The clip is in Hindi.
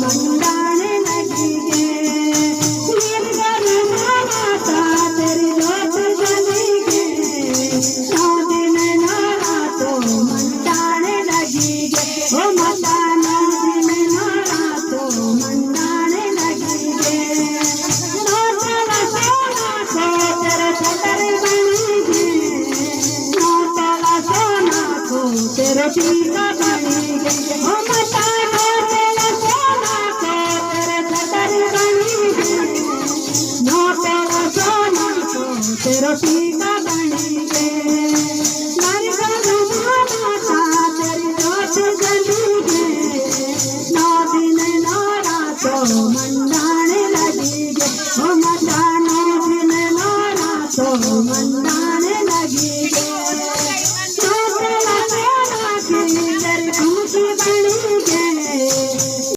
मंडाने लगी गे। नीलगढ़ माता तेरी जोत जली गे। 9 दिन 9 रातों मंडाने लगी गे। ओ माता 9 दिन 9 रातों मंडाने लगी गे। नौतला सोना को तेरे छतर बनी गे। नौतला सोना को तेरे टीका बनी गे। ओ माता नौतला सोना को तेरे छतर बनी गे। नौतला सोना को तेरे टीका बनी गे। नीलगढ़ माता तेरी जोत जली गे। 9 दिन 9 रातों मंडाने